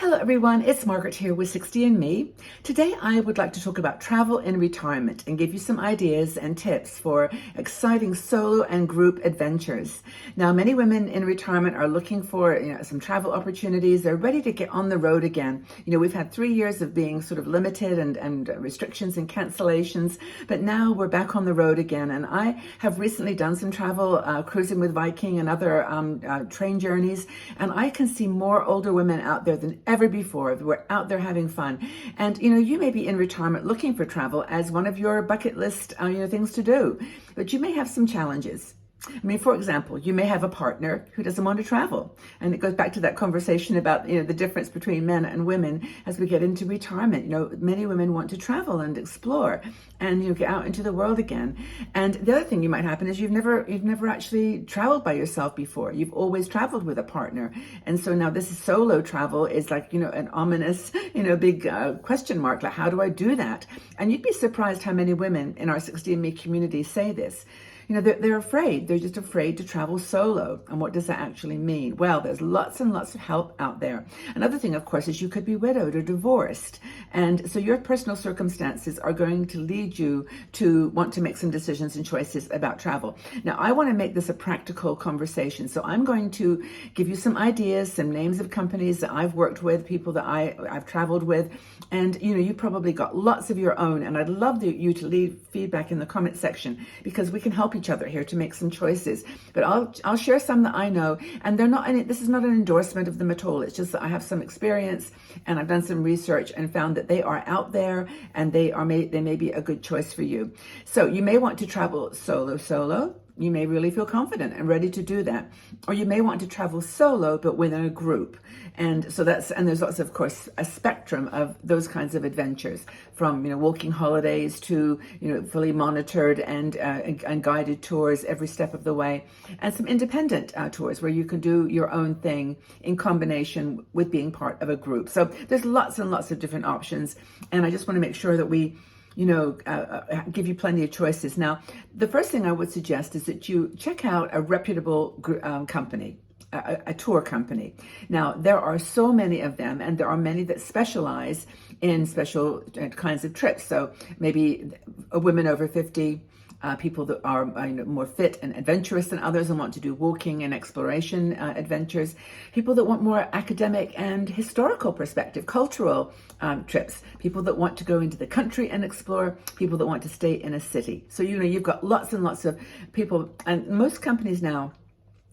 Hello everyone, it's Margaret here with 60 and Me. Today I would like to talk about travel in retirement and give you some ideas and tips for exciting solo and group adventures. Now, many women in retirement are looking for some travel opportunities. They're ready to get on the road again. We've had 3 years of being sort of limited and restrictions and cancellations, but now we're back on the road again. And I have recently done some travel, cruising with Viking and other train journeys, and I can see more older women out there than ever before. We're out there having fun. And you may be in retirement looking for travel as one of your bucket list things to do, but you may have some challenges. For example, you may have a partner who doesn't want to travel. And it goes back to that conversation about, the difference between men and women as we get into retirement. Many women want to travel and explore and, get out into the world again. And the other thing you might happen is you've never actually traveled by yourself before. You've always traveled with a partner. And so now this is solo travel is like, an ominous, big question mark. Like, how do I do that? And you'd be surprised how many women in our 60 and Me community say this. They're afraid. They're just afraid to travel solo. And what does that actually mean? Well, there's lots and lots of help out there. Another thing, of course, is you could be widowed or divorced. And so your personal circumstances are going to lead you to want to make some decisions and choices about travel. Now, I want to make this a practical conversation. So I'm going to give you some ideas, some names of companies that I've worked with, people that I've traveled with. And, you probably got lots of your own. And I'd love you to leave feedback in the comment section because we can help each other here to make some choices. But I'll share some that I know, and this is not an endorsement of them at all. It's just that I have some experience and I've done some research and found that they are out there and they may be a good choice for you. So you may want to travel solo. You may really feel confident and ready to do that. Or you may want to travel solo, but within a group. And there's lots, of course, a spectrum of those kinds of adventures, from, walking holidays to, fully monitored and guided tours every step of the way, and some independent tours where you can do your own thing in combination with being part of a group. So there's lots and lots of different options. And I just want to make sure that we give you plenty of choices. Now, the first thing I would suggest is that you check out a reputable company, a tour company. Now, there are so many of them, and there are many that specialize in special kinds of trips. So maybe women over 50, people that are more fit and adventurous than others and want to do walking and exploration adventures, people that want more academic and historical perspective, cultural trips, people that want to go into the country and explore, people that want to stay in a city. So, you've got lots and lots of people, and most companies now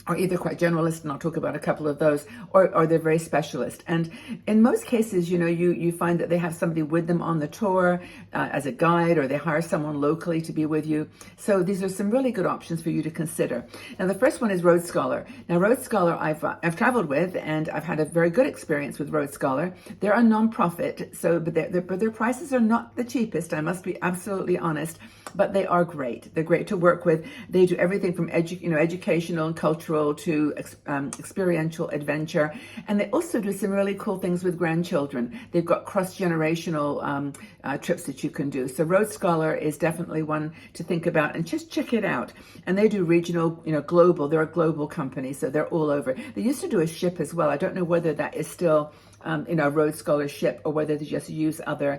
are either quite generalist, and I'll talk about a couple of those, or they're very specialist. And in most cases, you find that they have somebody with them on the tour as a guide, or they hire someone locally to be with you. So these are some really good options for you to consider. Now, the first one is Road Scholar. Now, Road Scholar I've traveled with, and I've had a very good experience with Road Scholar. They're a non-profit, but their prices are not the cheapest. I must be absolutely honest, but they are great. They're great to work with. They do everything from educational and cultural to experiential adventure, and they also do some really cool things with grandchildren. They've got cross-generational trips that you can do. So Road Scholar is definitely one to think about, and just check it out. And they do regional, global. They're a global company, so they're all over. They used to do a ship as well. I don't know whether that is still Road Scholar ship, or whether they just use other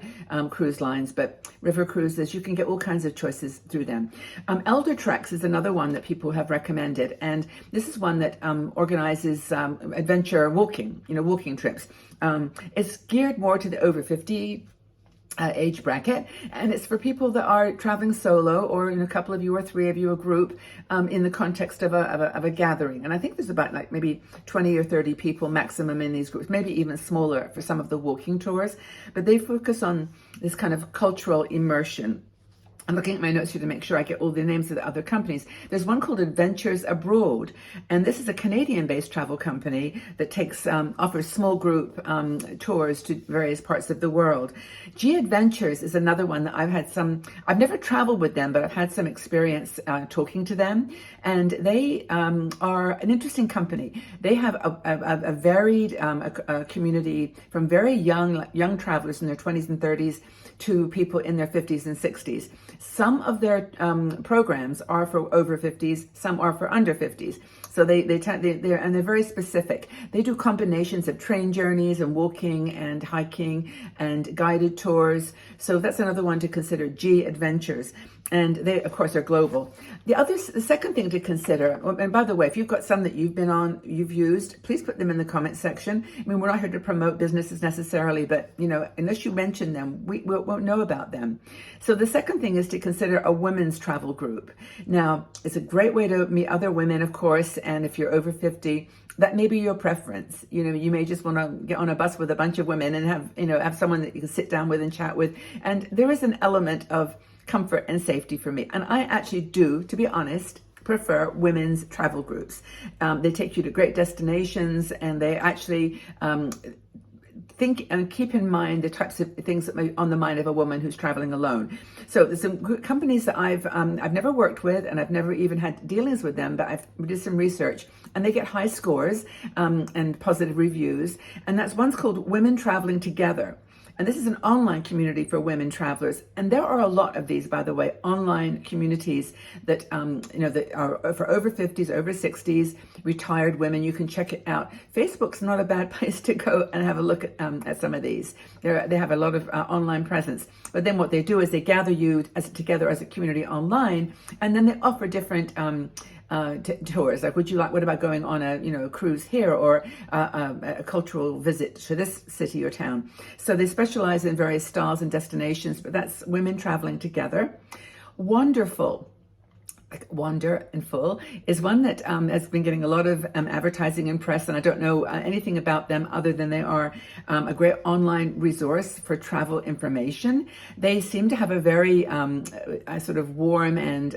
cruise lines, but river cruises, you can get all kinds of choices through them. Elder Treks is another one that people have recommended, and this is one that organizes adventure walking, walking trips. It's geared more to the over 50 age bracket, and it's for people that are traveling solo, or a couple of you or 3 of you, a group, in the context of a gathering. And I think there's about maybe 20 or 30 people maximum in these groups, maybe even smaller for some of the walking tours, but they focus on this kind of cultural immersion. I'm looking at my notes here to make sure I get all the names of the other companies. There's one called Adventures Abroad, and this is a Canadian-based travel company that offers small group tours to various parts of the world. G Adventures is another one that I've never traveled with them, but I've had some experience talking to them, and they are an interesting company. They have a varied community, from very young travelers in their 20s and 30s to people in their 50s and 60s. Some of their programs are for over 50s, some are for under 50s. So they're very specific. They do combinations of train journeys and walking and hiking and guided tours. So that's another one to consider, G Adventures. And they, of course, are global. The second thing to consider, and by the way, if you've got some that you've used, please put them in the comment section. I mean, we're not here to promote businesses necessarily, but, unless you mention them, we won't know about them. So the second thing is to consider a women's travel group. Now, it's a great way to meet other women, of course, and if you're over 50, that may be your preference. You may just want to get on a bus with a bunch of women and have someone that you can sit down with and chat with. And there is an element of comfort and safety for me. And I actually do, to be honest, prefer women's travel groups. They take you to great destinations, and they actually think and keep in mind the types of things that may on the mind of a woman who's traveling alone. So there's some companies that I've never worked with, and I've never even had dealings with them, but I've did some research, and they get high scores and positive reviews. And that's one's called Women Traveling Together. And this is an online community for women travelers. And there are a lot of these, by the way, online communities that, that are for over 50s, over 60s, retired women. You can check it out. Facebook's not a bad place to go and have a look at some of these. They have a lot of online presence. But then what they do is they gather you together as a community online, and then they offer different tours. Like, what about going on a cruise here, or a cultural visit to this city or town? So they specialize in various styles and destinations, but that's Women Traveling Together. Wonderful. Wander and Full is one that has been getting a lot of advertising and press, and I don't know anything about them other than they are a great online resource for travel information. They seem to have a very sort of warm and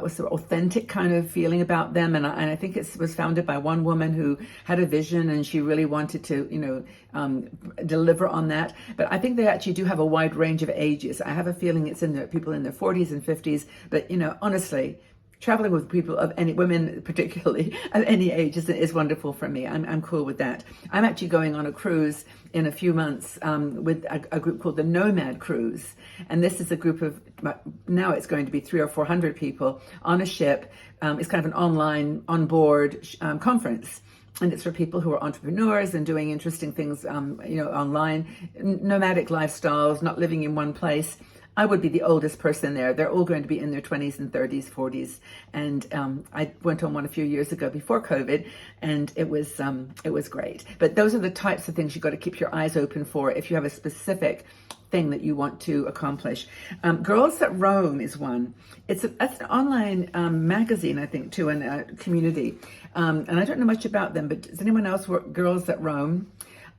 sort of authentic kind of feeling about them, and I think it was founded by one woman who had a vision, and she really wanted to deliver on that. But I think they actually do have a wide range of ages. I have a feeling it's in people in their 40s and 50s, but honestly, traveling with people of any women, particularly of any age, is wonderful for me. I'm cool with that. I'm actually going on a cruise in a few months with a group called the Nomad Cruise, and this is a group of, now it's going to be 300 or 400 people on a ship. It's kind of an online on-board conference. And it's for people who are entrepreneurs and doing interesting things, online, nomadic lifestyles, not living in one place. I would be the oldest person there. They're all going to be in their 20s and 30s, 40s. And I went on one a few years ago before COVID, and it was great. But those are the types of things you've got to keep your eyes open for if you have a specific thing that you want to accomplish. Girls That Roam is one. That's an online magazine, I think, too, and a community. And I don't know much about them, but does anyone else work Girls That Roam?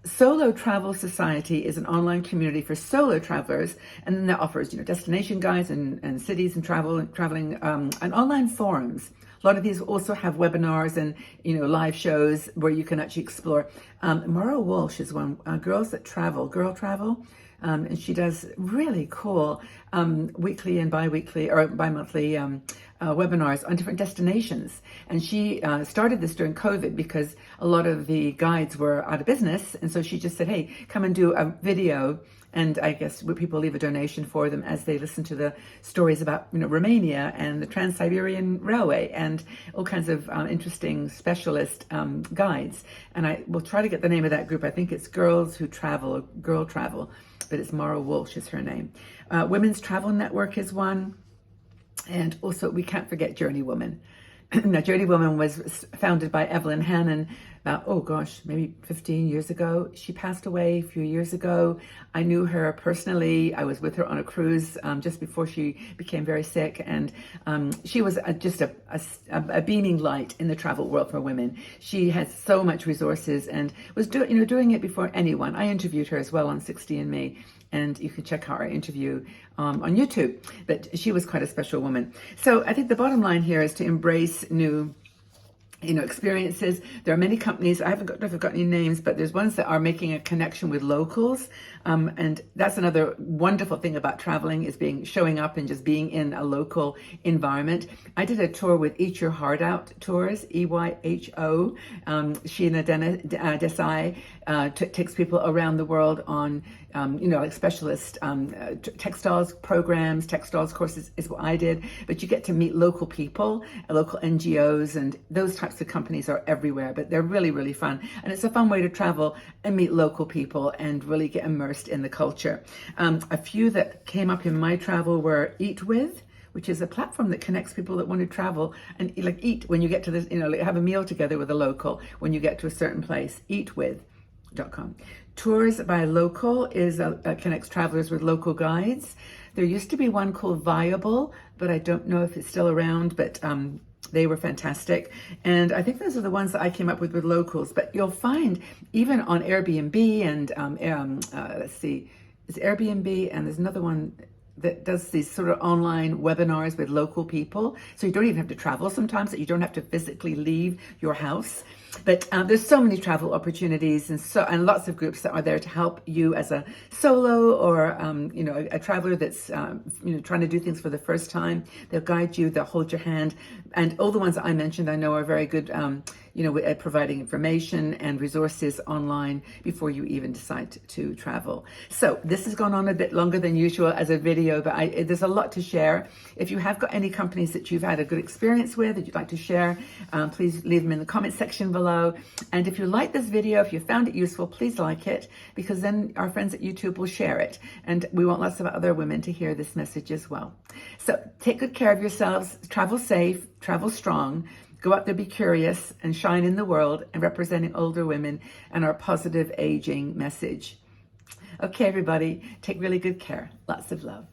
Solo Travel Society is an online community for solo travelers, and then that offers, destination guides and cities and traveling and online forums. A lot of these also have webinars and, live shows where you can actually explore. Mara Walsh is one, Girls That Travel, Girl Travel. And she does really cool weekly and bi-weekly or bi-monthly webinars on different destinations. And she started this during COVID because a lot of the guides were out of business. And so she just said, hey, come and do a video. And I guess people leave a donation for them as they listen to the stories about Romania and the Trans-Siberian Railway and all kinds of interesting specialist guides. And I will try to get the name of that group. I think it's Girls Who Travel, or Girl Travel, but it's Mara Walsh is her name. Women's Travel Network is one. And also, we can't forget Journey Woman. Now, Journey Woman was founded by Evelyn Hannon about, maybe 15 years ago. She passed away a few years ago. I knew her personally. I was with her on a cruise just before she became very sick. And she was just a beaming light in the travel world for women. She has so much resources and was doing it before anyone. I interviewed her as well on 60andMe. And you can check out our interview on YouTube. But she was quite a special woman. So I think the bottom line here is to embrace new experiences. There are many companies, I haven't got any names, but there's ones that are making a connection with locals. And that's another wonderful thing about traveling, is showing up and just being in a local environment. I did a tour with Eat Your Heart Out Tours, EYHO. Sheena Desai takes people around the world on like specialist textiles programs, textiles courses is what I did. But you get to meet local people, local NGOs, and those types types of companies are everywhere, but they're really, really fun. And it's a fun way to travel and meet local people and really get immersed in the culture. A few that came up in my travel were Eat With, which is a platform that connects people that want to travel and like eat when you get to this, like have a meal together with a local when you get to a certain place. Eatwith.com. Tours by Local is connects travelers with local guides. There used to be one called Viable, but I don't know if it's still around, but they were fantastic. And I think those are the ones that I came up with locals, but you'll find even on Airbnb and let's see, it's Airbnb and there's another one that does these sort of online webinars with local people. So you don't even have to travel sometimes, that you don't have to physically leave your house. But there's so many travel opportunities and lots of groups that are there to help you as a solo or a traveler that's trying to do things for the first time. They'll guide you, they'll hold your hand, and all the ones that I mentioned I know are very good at providing information and resources online before you even decide to travel. So this has gone on a bit longer than usual as a video, but there's a lot to share. If you have got any companies that you've had a good experience with that you'd like to share, please leave them in the comment section below. And if you like this video, if you found it useful, please like it, because then our friends at YouTube will share it. And we want lots of other women to hear this message as well. So take good care of yourselves, travel safe, travel strong, go out there, be curious, and shine in the world and representing older women and our positive aging message. Okay, everybody, take really good care. Lots of love.